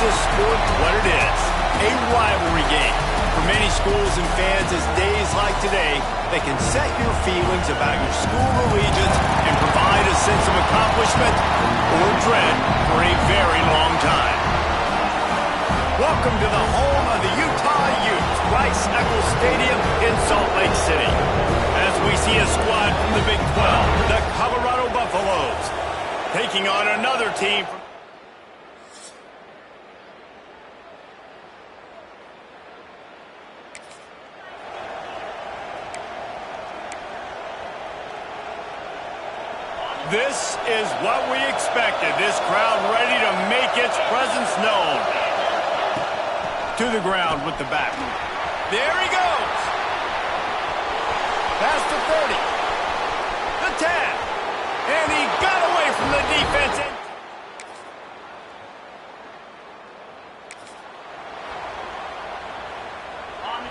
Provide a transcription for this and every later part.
this sport what it is, a rivalry game. For many schools and fans, as days like today, they can set your feelings about your school allegiance and provide a sense of accomplishment or dread for a very long time. Welcome to the home of the Utah Utes, Rice-Eccles Stadium in Salt Lake City. As we see a squad from the Big 12, the Colorado Buffaloes, taking on another team from This is what we expected. This crowd ready to make its presence known. To the ground with the back. There he goes. Past the 30. The 10. And he got away from the defense.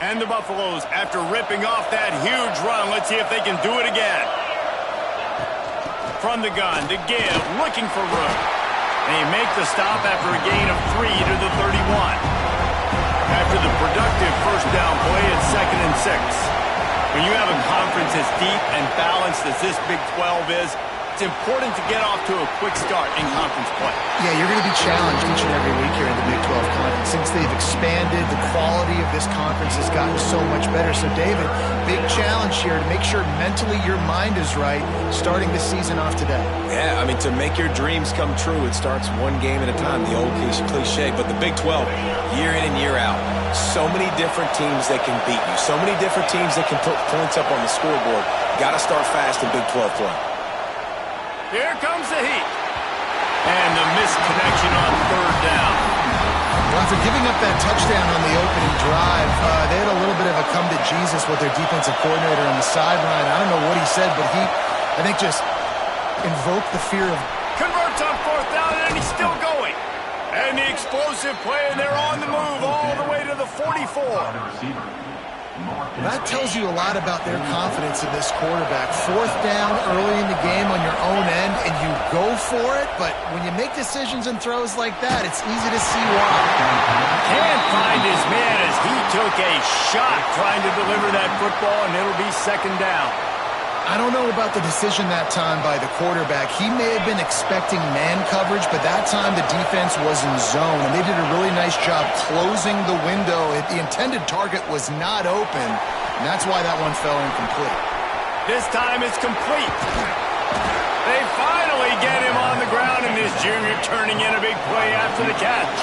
And the Buffaloes, after ripping off that huge run, let's see if they can do it again. From the gun to give, looking for room. They make the stop after a gain of 3 to the 31. After the productive first down play at 2nd and 6. When you have a conference as deep and balanced as this Big 12 is, it's important to get off to a quick start in conference play. Yeah, you're going to be challenged each and every week here in the Big 12 Conference. Since they've expanded, the quality of this conference has gotten so much better. So, David, big challenge here to make sure mentally your mind is right starting the season off today. Yeah, I mean, to make your dreams come true, it starts one game at a time, the old cliche. But the Big 12, year in and year out, so many different teams that can beat you, so many different teams that can put points up on the scoreboard. Got to start fast in Big 12 play. Here comes the heat. And the missed connection on 3rd down. Well, after giving up that touchdown on the opening drive, they had a little bit of a come to Jesus with their defensive coordinator on the sideline. I don't know what he said, but he, I think, just invoked the fear of... Converts on 4th down, and he's still going. And the explosive play, and they're on the move all the way to the 44. That tells you a lot about their confidence in this quarterback. 4th down early in the game on your own end, and you go for it, but when you make decisions and throws like that, it's easy to see why. Can't find his man as he took a shot trying to deliver that football, and it'll be 2nd down. I don't know about the decision that time by the quarterback. He may have been expecting man coverage, but that time the defense was in zone, and they did a really nice job closing the window. The intended target was not open, and that's why that one fell incomplete. This time it's complete. They finally get him on the ground, and this junior turning in a big play after the catch.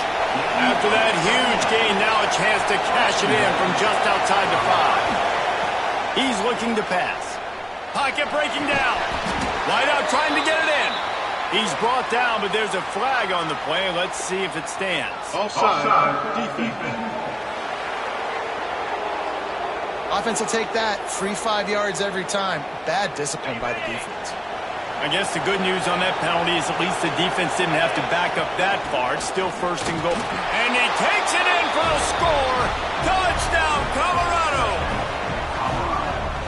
After that huge gain, now a chance to cash it in from just outside the 5. He's looking to pass. Pocket breaking down. Wide out trying to get it in. He's brought down, but there's a flag on the play. Let's see if it stands. Offside. Defense. Offense will take that. Free 5 yards every time. Bad discipline by the defense. I guess the good news on that penalty is at least the defense didn't have to back up that far. It's still 1st and goal. And he takes it in for the score. Touchdown, Colorado.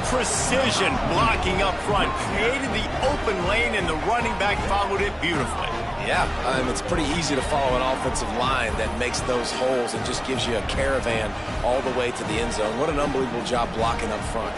Precision blocking up front, created the open lane, and the running back followed it beautifully. Yeah, it's pretty easy to follow an offensive line that makes those holes and just gives you a caravan all the way to the end zone. What an unbelievable job blocking up front.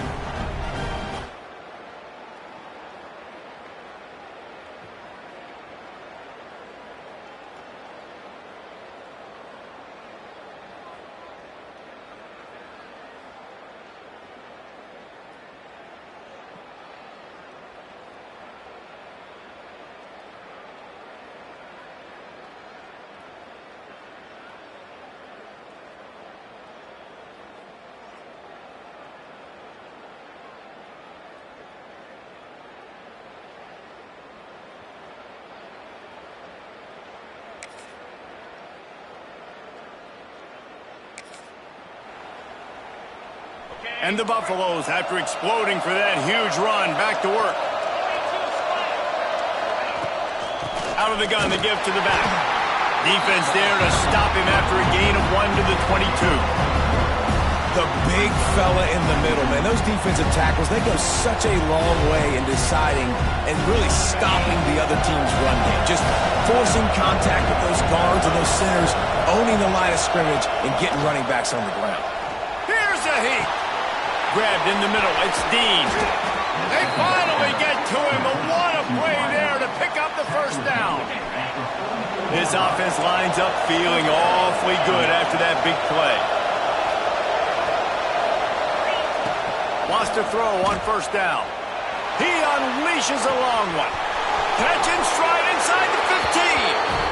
And the Buffaloes, after exploding for that huge run, back to work. Out of the gun, the give to the back. Defense there to stop him after a gain of 1 to the 22. The big fella in the middle, man. Those defensive tackles, they go such a long way in deciding and really stopping the other team's run game. Just forcing contact with those guards and those centers, owning the line of scrimmage, and getting running backs on the ground. Here's a heat. Grabbed in the middle. It's Dean. They finally get to him, but what a play there to pick up the first down. This offense lines up feeling awfully good after that big play. Wants to throw on first down. He unleashes a long one. Catch and stride inside the 15.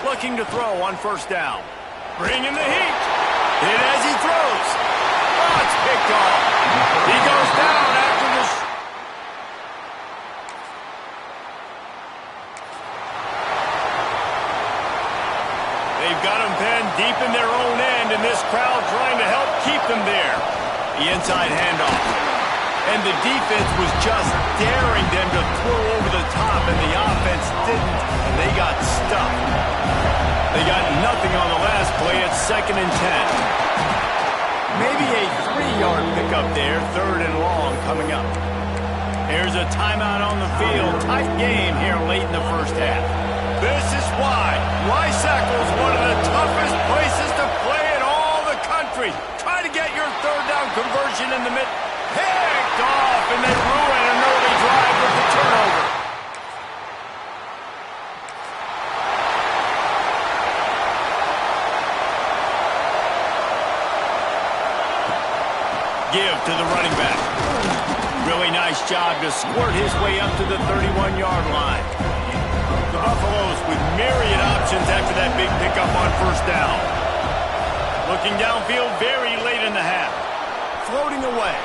Looking to throw on first down. Bringing the heat. Hit as he throws. Oh, it's picked off. He goes down after the... They've got him pinned deep in their own end, and this crowd trying to help keep them there. The inside handoff. And the defense was just daring them to throw over the top, and the offense didn't, and they got stuck. They got nothing on the last play. It's 2nd and 10. Maybe a 3-yard pickup there, 3rd and long coming up. Here's a timeout on the field. Tight game here late in the first half. This is why Lysacle is one of the toughest places to play in all the country. Try to get your 3rd down conversion in the mid. Picked off, and they ruin an early drive with the turnover. Give to the running back. Really nice job to squirt his way up to the 31-yard line. The Buffaloes with myriad options after that big pickup on first down. Looking downfield very late in the half. Floating away.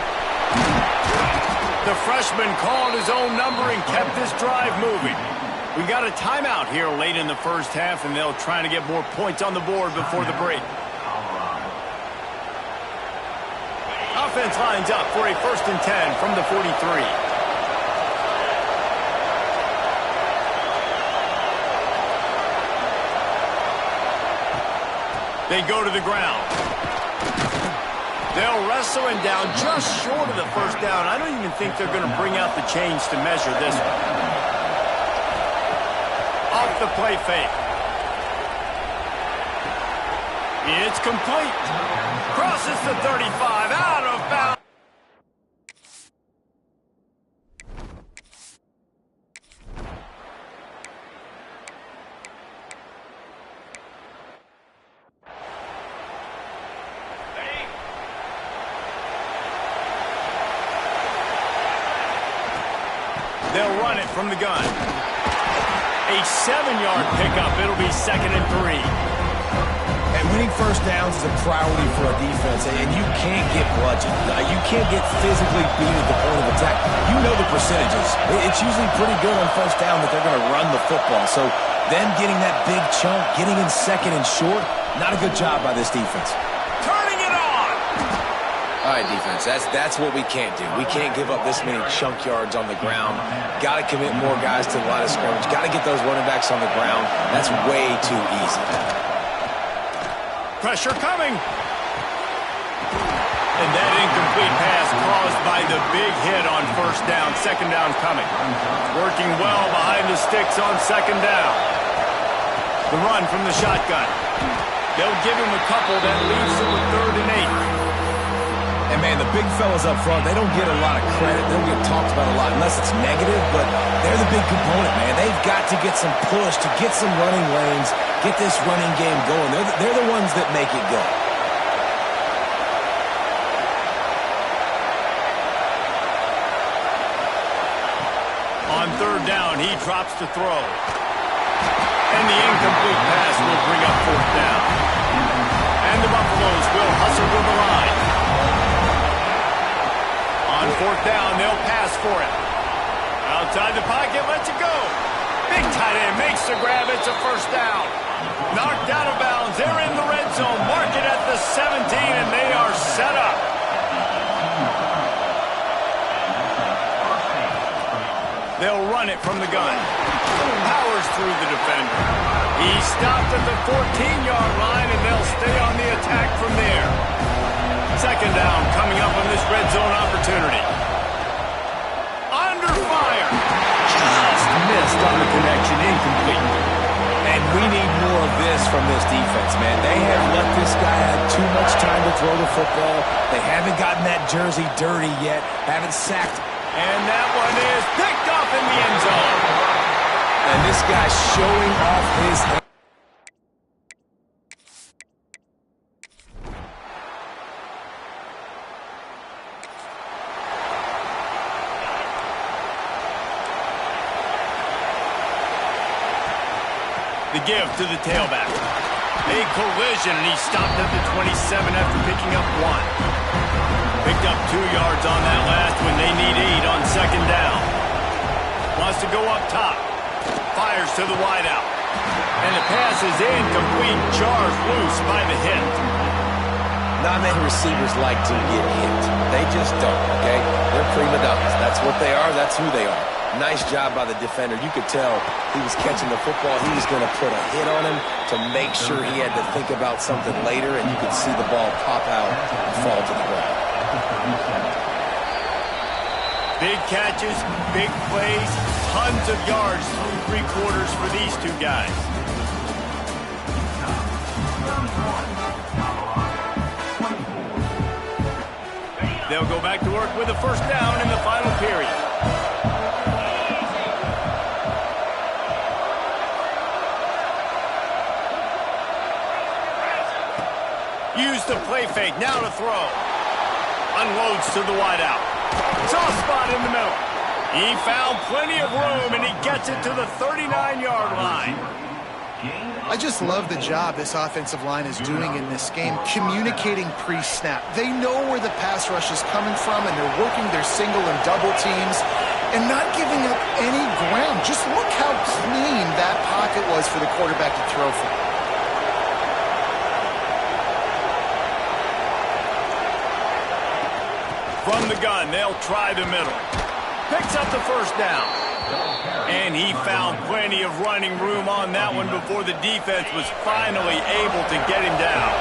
The freshman called his own number and kept this drive moving. We got a timeout here late in the first half, and they'll try to get more points on the board before the break. Offense lines up for a 1st and 10 from the 43. They go to the ground. They'll wrestle him down just short of the first down. I don't even think they're going to bring out the chains to measure this one. Off the play fake. It's complete. Crosses the 35, out of bounds. They'll run it from the gun. A 7-yard pickup. It'll be 2nd and 3. And winning first downs is a priority for a defense, and you can't get bludgeoned. You can't get physically beat at the point of attack. You know the percentages. It's usually pretty good on first down that they're going to run the football. So them getting that big chunk, getting in 2nd and short, not a good job by this defense. Turning it on! All right, defense, that's what we can't do. We can't give up this many chunk yards on the ground. Got to commit more guys to the line of scrimmage. Got to get those running backs on the ground. That's way too easy. Pressure coming. And that incomplete pass caused by the big hit on first down. 2nd down coming. Working well behind the sticks on 2nd down. The run from the shotgun. They'll give him a couple that leaves him with 3rd and 8. And, man, the big fellas up front, they don't get a lot of credit. They don't get talked about a lot unless it's negative, but they're the big component, man. They've got to get some push, to get some running lanes, get this running game going. They're the ones that make it go. On 3rd down, he drops to throw. And the incomplete pass will bring up 4th down. And the Buffaloes will hustle to the line. On 4th down, they'll pass for it. Outside the pocket, lets it go. Big tight end makes the grab. It's a 1st down. Knocked out of bounds. They're in the red zone. Mark it at the 17, and they are set up. They'll run it from the gun. Powers through the defender. He stopped at the 14-yard line, and they'll stay on the attack from there. Second down coming up on this red zone opportunity. Under fire. Just missed on the connection. Incomplete. And we need more of this from this defense, man. They have let this guy have too much time to throw the football. They haven't gotten that jersey dirty yet. Haven't sacked. And that one is picked off in the end zone. And this guy's showing off his head. The give to the tailback. A collision, and he stopped at the 27 after picking up 1. Picked up 2 yards on that last one. They need 8 on second down. Wants to go up top. Fires to the wideout. And the pass is incomplete. Jars loose by the hit. Not many receivers like to get hit. They just don't, okay? They're prima donnas. That's what they are. That's who they are. Nice job by the defender. You could tell he was catching the football. He was going to put a hit on him to make sure he had to think about something later, and you could see the ball pop out and fall to the ground. Big catches, big plays, tons of yards through 3 quarters for these two guys. They'll go back to work with a first down in the final period. Use the play fake, now to throw. Unloads to the wideout. Soft spot in the middle. He found plenty of room, and he gets it to the 39-yard line. I just love the job this offensive line is doing in this game, communicating pre-snap. They know where the pass rush is coming from, and they're working their single and double teams and not giving up any ground. Just look how clean that pocket was for the quarterback to throw from. From the gun, they'll try the middle. Picks up the first down. And he found plenty of running room on that one before the defense was finally able to get him down.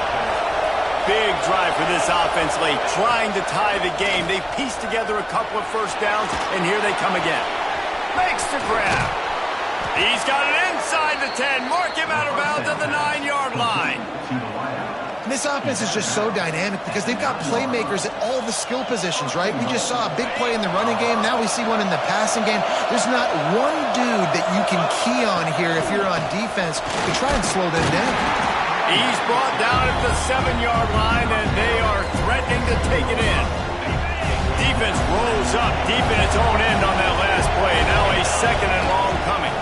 Big drive for this offense late, trying to tie the game. They pieced together a couple of first downs, and here they come again. Makes the grab. He's got it inside the 10. Mark him out of bounds at the 9-yard line. This offense is just so dynamic because they've got playmakers at all the skill positions, right? We just saw a big play in the running game. Now we see one in the passing game. There's not one dude that you can key on here if you're on defense to try and slow them down. He's brought down at the 7-yard line, and they are threatening to take it in. Defense rolls up deep in its own end on that last play. Now a second and long coming.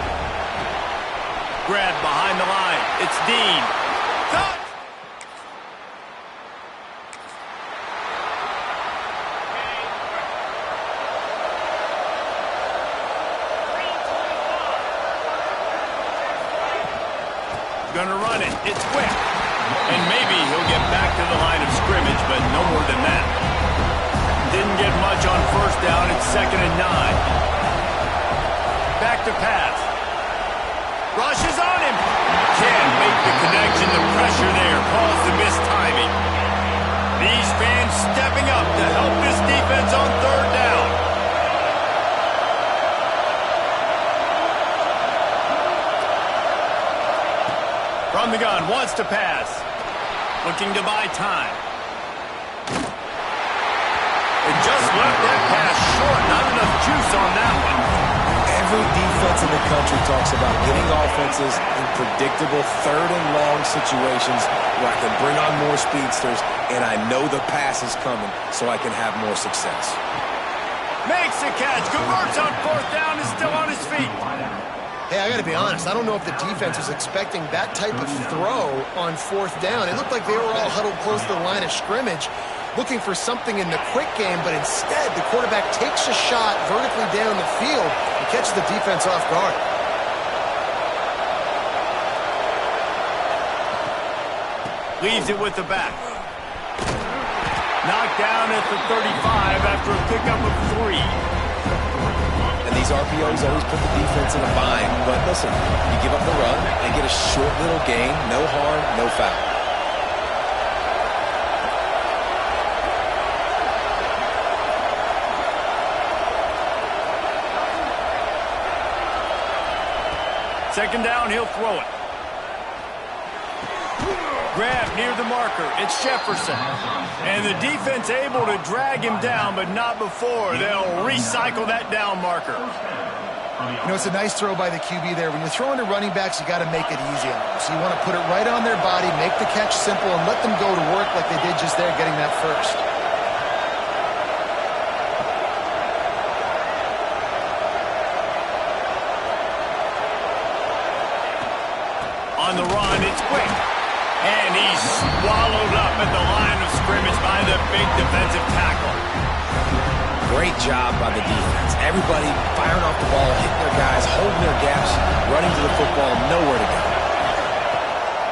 Grab behind the line. It's Dean. Touch! Gonna run it. It's quick. And maybe he'll get back to the line of scrimmage, but no more than that. Didn't get much on first down. It's 2nd and 9. Back to pass. Rushes on him. Can't make the connection. The pressure there caused the missed timing. These fans stepping up to help this defense on third down. From the gun, wants to pass. Looking to buy time. It just left that pass short. Not enough juice on that one. Every defense in the country talks about getting offenses in predictable third and long situations where I can bring on more speedsters, and I know the pass is coming, so I can have more success. Makes the catch, converts on fourth down, is still on his feet. Hey, I got to be honest. I don't know if the defense was expecting that type of throw on fourth down. It looked like they were all huddled close to the line of scrimmage, looking for something in the quick game, but instead the quarterback takes a shot vertically down the field and catches the defense off guard. Leaves it with the back. Knocked down at the 35 after a pickup of 3. And these RPOs always put the defense in a bind. But listen, you give up the run and get a short little gain. No harm, no foul. Second down, he'll throw it. Grab near the marker. It's Jefferson. And the defense able to drag him down, but not before. They'll recycle that down marker. You know, it's a nice throw by the QB there. When you're throwing to running backs, you got to make it easy on them. So you want to put it right on their body, make the catch simple, and let them go to work like they did just there, getting that first. On the run, it's quick. And he's swallowed up at the line of scrimmage by the big defensive tackle. Great job by the defense. Everybody firing off the ball, hitting their guys, holding their gaps, running to the football, nowhere to go.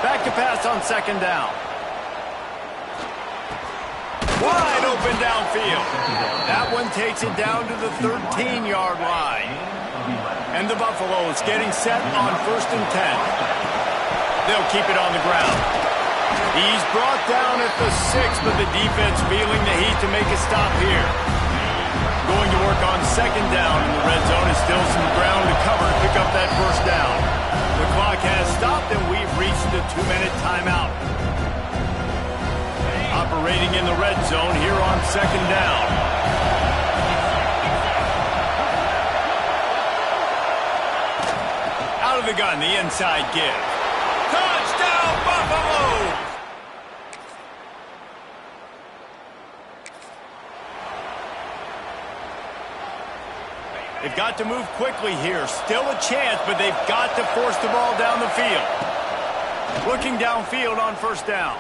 Back to pass on second down. Wide open downfield. That one takes it down to the 13-yard line. And the Buffaloes getting set on 1st and 10. They'll keep it on the ground. He's brought down at the 6, but the defense feeling the heat to make a stop here. Going to work on second down in the red zone. Is still some ground to cover to pick up that first down. The clock has stopped, and we've reached the 2-minute timeout. Operating in the red zone here on second down. Out of the gun, the inside give. Touchdown, Buffalo! They've got to move quickly here. Still a chance, but they've got to force the ball down the field. Looking downfield on first down.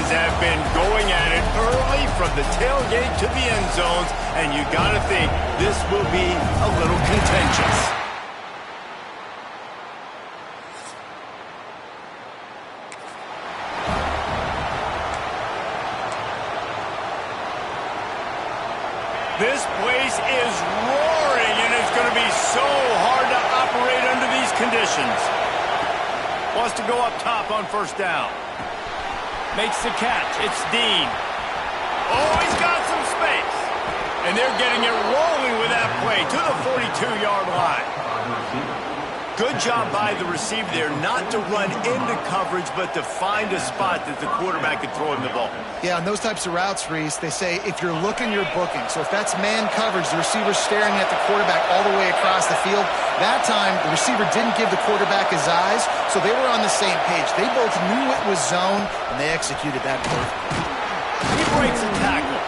Have been going at it early from the tailgate to the end zones, and you got to think this will be a little contentious. This place is roaring, and it's going to be so hard to operate under these conditions. Wants to go up top on first down. Makes the catch. It's Dean. Oh, he's got some space. And they're getting it rolling with that play to the 42-yard line. Good job by the receiver there not to run into coverage, but to find a spot that the quarterback could throw him the ball. Yeah, on those types of routes, Reese, they say if you're looking, you're booking. So if that's man coverage, the receiver's staring at the quarterback all the way across the field. That time, the receiver didn't give the quarterback his eyes, so they were on the same page. They both knew it was zone, and they executed that perfectly. He breaks a tackle.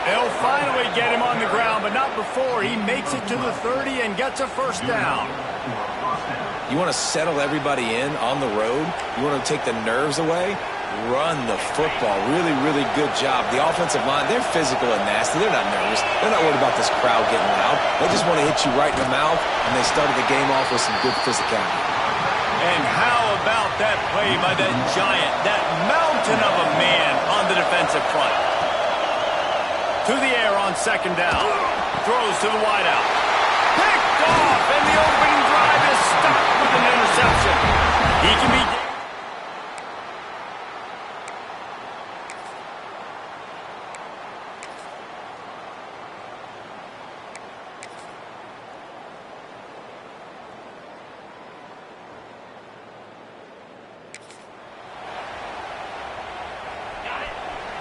They'll finally get him on the ground, but not before he makes it to the 30 and gets a first down. You want to settle everybody in on the road? You want to take the nerves away? Run the football. Really, really good job. The offensive line, they're physical and nasty. They're not nervous. They're not worried about this crowd getting loud. They just want to hit you right in the mouth, and they started the game off with some good physicality. And how about that play by that giant, that mountain of a man on the defensive front? To the air on second down. Throws to the wideout. Picked off, and the opening drive is stopped with an interception. He can be...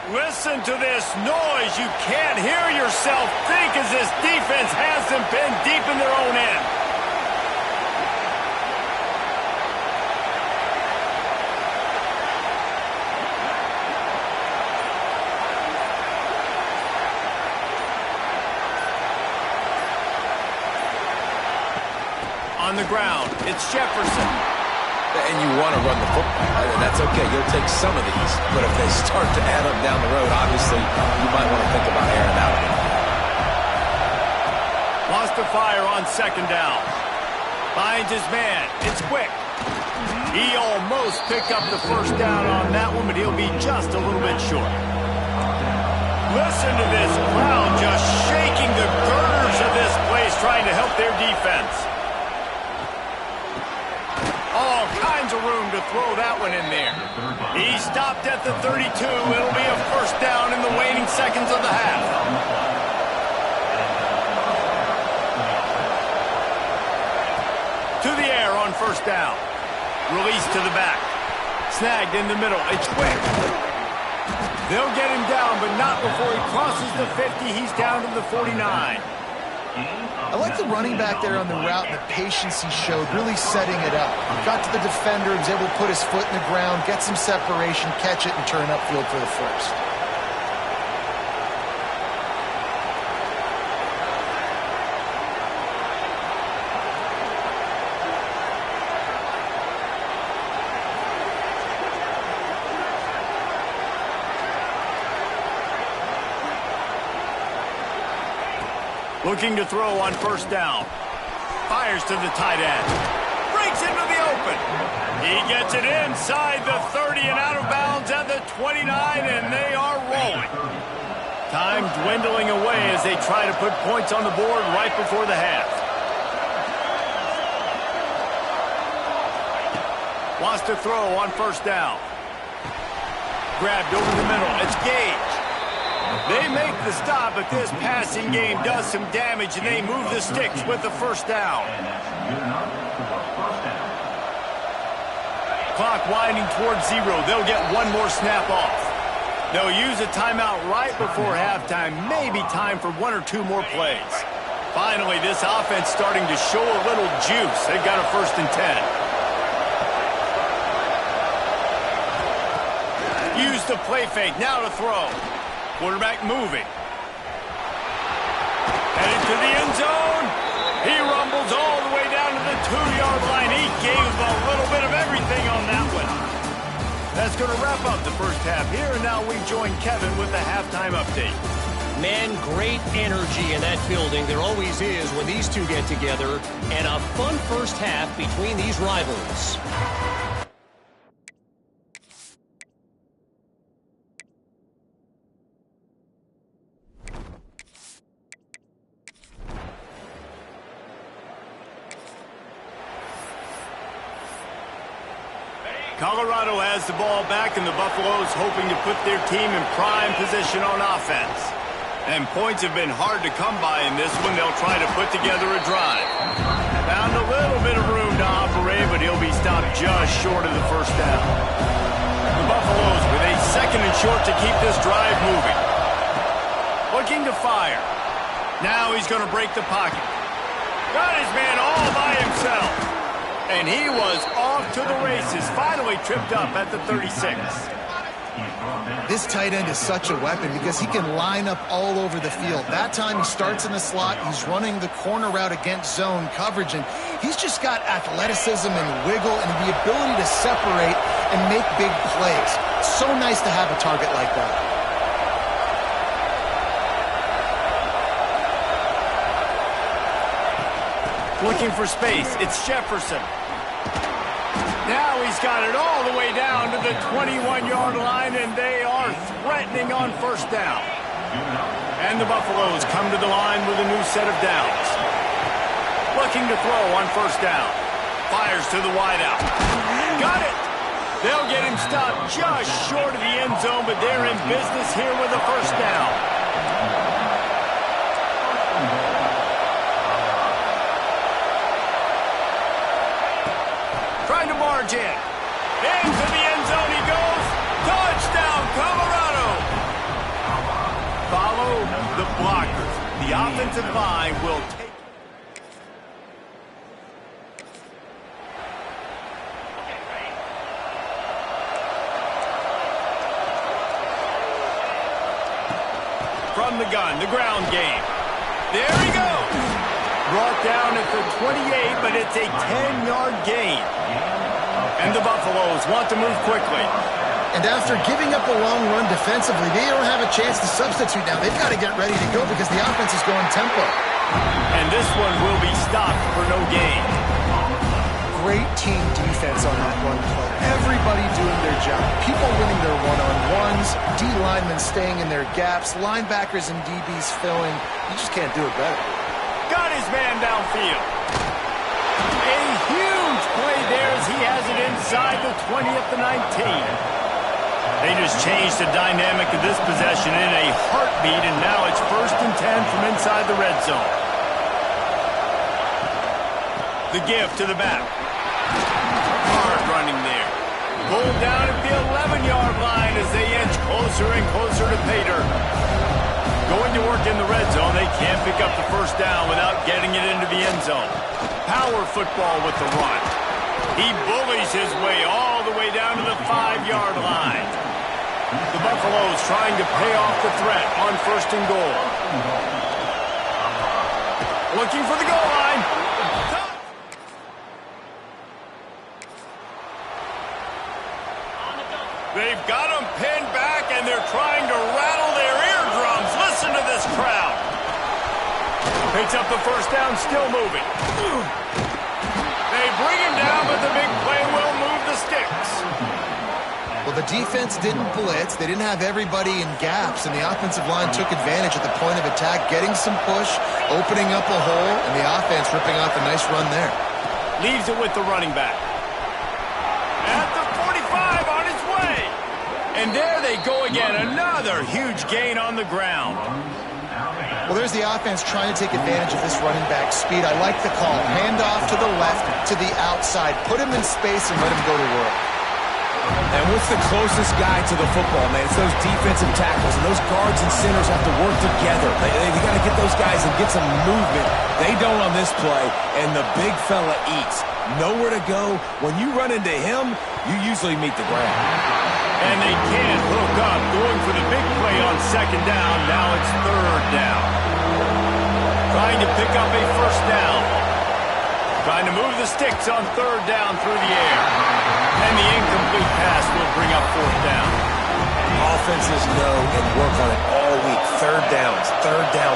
Listen to this noise. You can't hear yourself think as this defense has them pinned deep in their own end. On the ground, it's Jefferson. And you want to run the football, and that's okay. You'll take some of these. But if they start to add up down the road, obviously, you might want to think about airing out. Lost to fire on second down. Finds his man. It's quick. He almost picked up the first down on that one, but he'll be just a little bit short. Listen to this crowd just shaking the girders of this place, trying to help their defense. All kinds of room to throw that one in there. He stopped at the 32. It'll be a first down in the waning seconds of the half. To the air on first down. Release to the back. Snagged in the middle. It's quick. They'll get him down, but not before he crosses the 50. He's down to the 49. I like the running back there on the route, the patience he showed, really setting it up. Got to the defender, was able to put his foot in the ground, get some separation, catch it, and turn upfield for the first. Looking to throw on first down. Fires to the tight end. Breaks into the open. He gets it inside the 30 and out of bounds at the 29, and they are rolling. Time dwindling away as they try to put points on the board right before the half. Wants to throw on first down. Grabbed over the middle. It's Gage. They make the stop, but this passing game does some damage, and they move the sticks with the first down. Clock winding towards 0. They'll get one more snap off. They'll use a timeout right before halftime. Maybe time for one or two more plays. Finally, this offense starting to show a little juice. They've got a 1st and 10. Use the play fake. Now to throw. Quarterback moving. Headed to the end zone. He rumbles all the way down to the 2-yard line. He gave a little bit of everything on that one. That's going to wrap up the first half here, and now we join Kevin with the halftime update. Man, great energy in that building. There always is when these two get together, and a fun first half between these rivals. Colorado has the ball back, and the Buffaloes hoping to put their team in prime position on offense. And points have been hard to come by in this one. They'll try to put together a drive. Found a little bit of room to operate, but he'll be stopped just short of the first down. The Buffaloes with a 2nd and short to keep this drive moving. Looking to fire. Now he's going to break the pocket. Got his man all by himself. And he was off to the races, finally tripped up at the 36. This tight end is such a weapon because he can line up all over the field. That time he starts in the slot, he's running the corner route against zone coverage, and he's just got athleticism and wiggle and the ability to separate and make big plays. So nice to have a target like that. Looking for space, it's Jefferson. Now he's got it all the way down to the 21-yard line, and they are threatening on first down. And the Buffaloes come to the line with a new set of downs. Looking to throw on first down. Fires to the wideout. Got it! They'll get him stopped just short of the end zone, but they're in business here with a first down. Trying to barge in. Into the end zone he goes. Touchdown, Colorado! Follow the blockers. The offensive line will take. From the gun, the ground game. There he goes. Brought down at the 28, but it's a 10-yard gain. And the Buffaloes want to move quickly. And after giving up a long run defensively, they don't have a chance to substitute now. They've got to get ready to go because the offense is going tempo. And this one will be stopped for no gain. Great team defense on that run play. Everybody doing their job. People winning their one-on-ones, D linemen staying in their gaps, linebackers and DBs filling. You just can't do it better. Got his man downfield. A huge play there as he has it inside the 20 at the 19. They just changed the dynamic of this possession in a heartbeat, and now it's 1st and 10 from inside the red zone. The give to the back. Hard running there. Pulled down at the 11-yard line as they inch closer and closer to Pater. Going to work in the red zone. They can't pick up the first down without getting it into the end zone. Power football with the run. He bullies his way all the way down to the 5-yard line. The Buffaloes trying to pay off the threat on 1st and goal. Looking for the goal line. They've got him pinned back, and they're trying to rattle their eardrums. Listen to this crowd. Picks up the first down, still moving. They bring him down, but the big play will move the sticks. Well, the defense didn't blitz. They didn't have everybody in gaps, and the offensive line took advantage at the point of attack, getting some push, opening up a hole, and the offense ripping off a nice run there. Leaves it with the running back. At the 45 on his way. And there they go again. Another huge gain on the ground. Well, there's the offense trying to take advantage of this running back speed. I like the call. Hand off to the left, to the outside. Put him in space and let him go to work. And what's the closest guy to the football, man? It's those defensive tackles, and those guards and centers have to work together. They got to get those guys and get some movement. They don't on this play, and the big fella eats. Nowhere to go. When you run into him, you usually meet the ground. And they can't hook up. Going for the big play on 2nd down. Now it's 3rd down. Trying to pick up a first down. Trying to move the sticks on 3rd down through the air. And the incomplete pass will bring up 4th down. Offenses know and work on it all week. 3rd downs.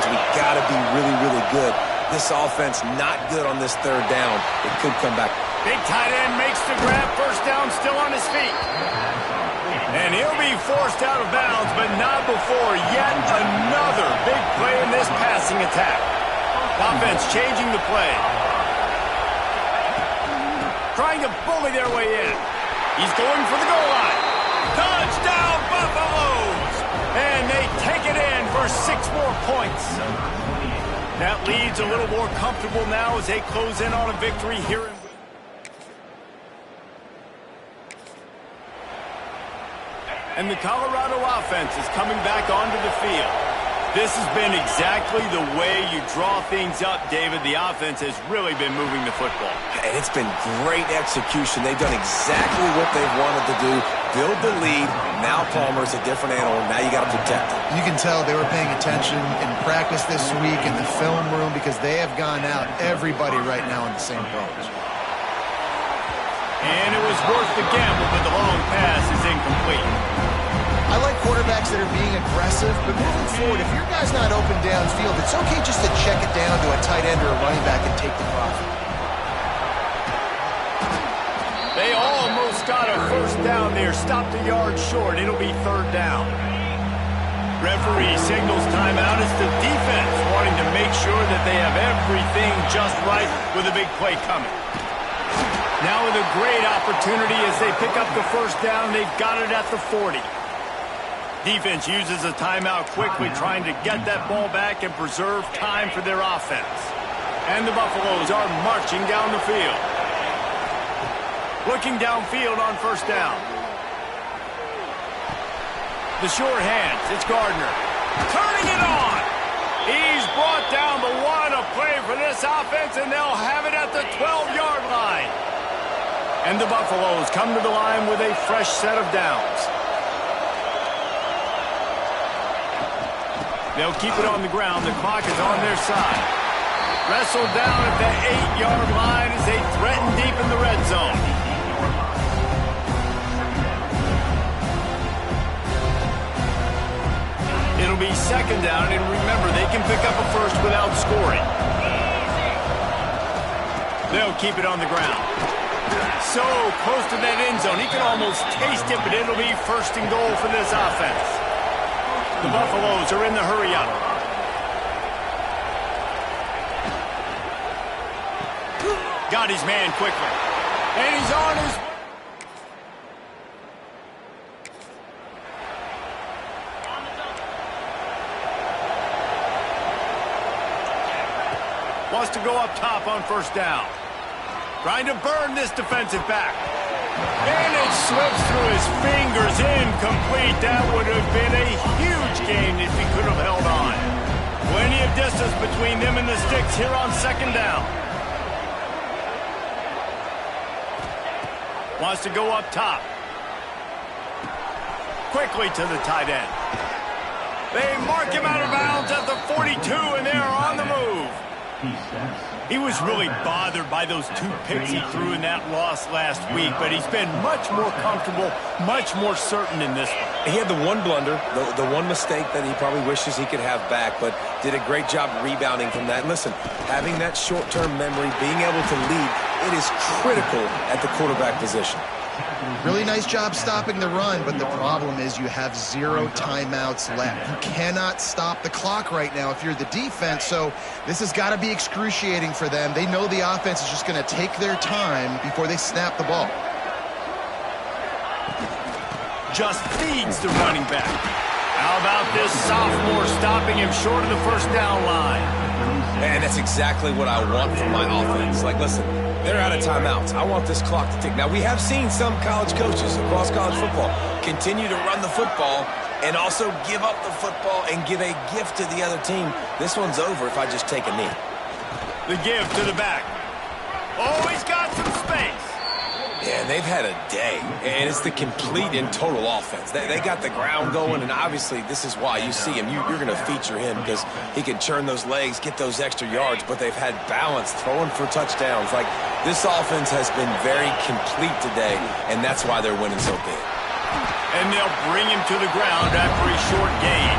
We got to be really, really good. This offense not good on this 3rd down. It could come back. Big tight end makes the grab. First down, still on his feet. And he'll be forced out of bounds, but not before yet another big play in this passing attack. Offense changing the play. Trying to bully their way in. He's going for the goal line. Touchdown, Buffaloes! And they take it in for 6 more points. That lead's a little more comfortable now as they close in on a victory here in... And the Colorado offense is coming back onto the field. This has been exactly the way you draw things up, David. The offense has really been moving the football. And it's been great execution. They've done exactly what they've wanted to do. Build the lead. Now Palmer's a different animal. Now you got to protect him. You can tell they were paying attention in practice this week in the film room because they have gone out, everybody right now on the same page. And it was worth the gamble, but the long pass is incomplete. I like quarterbacks that are being aggressive, but moving forward, if your guy's not open downfield, it's okay just to check it down to a tight end or a running back and take the profit. They almost got a first down there, stopped a yard short. It'll be 3rd down. Referee signals timeout. It's the defense wanting to make sure that they have everything just right with a big play coming. Now with a great opportunity as they pick up the first down. They've got it at the 40. Defense uses a timeout quickly, trying to get that ball back and preserve time for their offense. And the Buffaloes are marching down the field. Looking downfield on first down. The short hands, it's Gardner. Turning it on. He's brought down, but what a play for this offense, and they'll have it at the 12-yard line. And the Buffaloes come to the line with a fresh set of downs. They'll keep it on the ground. The clock is on their side. Wrestled down at the 8-yard line as they threaten deep in the red zone. It'll be second down, and remember, they can pick up a first without scoring. They'll keep it on the ground. So close to that end zone, he can almost taste it, but it'll be first and goal for this offense. The Buffaloes are in the hurry-up. Got his man quickly. And he's on his way. Wants to go up top on first down. Trying to burn this defensive back. And it slips through his fingers. Incomplete. That would have been a huge gain if he could have held on. Plenty of distance between them and the sticks here on second down. Wants to go up top. Quickly to the tight end. They mark him out of bounds at the 42, and they're on the move. He was really bothered by those 2 picks he threw in that loss last week, but he's been much more comfortable, much more certain in this one. He had the one blunder, the one mistake that he probably wishes he could have back, but did a great job rebounding from that. And listen, having that short-term memory, being able to lead, it is critical at the quarterback position. Really nice job stopping the run, but the problem is you have 0 timeouts left. You cannot stop the clock right now if you're the defense, so this has got to be excruciating for them. They know the offense is just going to take their time before they snap the ball. Just feeds the running back. How about this sophomore stopping him short of the first down line? And that's exactly what I want from my offense. Like, listen, they're out of timeouts. I want this clock to tick. Now, we have seen some college coaches across college football continue to run the football and also give up the football and give a gift to the other team. This one's over if I just take a knee. The give to the back. Oh, he's got some space. Yeah, they've had a day, and it's the complete and total offense. They got the ground going, and obviously this is why you see him. You're going to feature him because he can churn those legs, get those extra yards, but they've had balance, throwing for touchdowns. Like, this offense has been very complete today, and that's why they're winning so big. And they'll bring him to the ground after a short gain.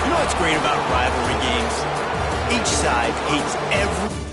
You know what's great about rivalry games? Each side hates every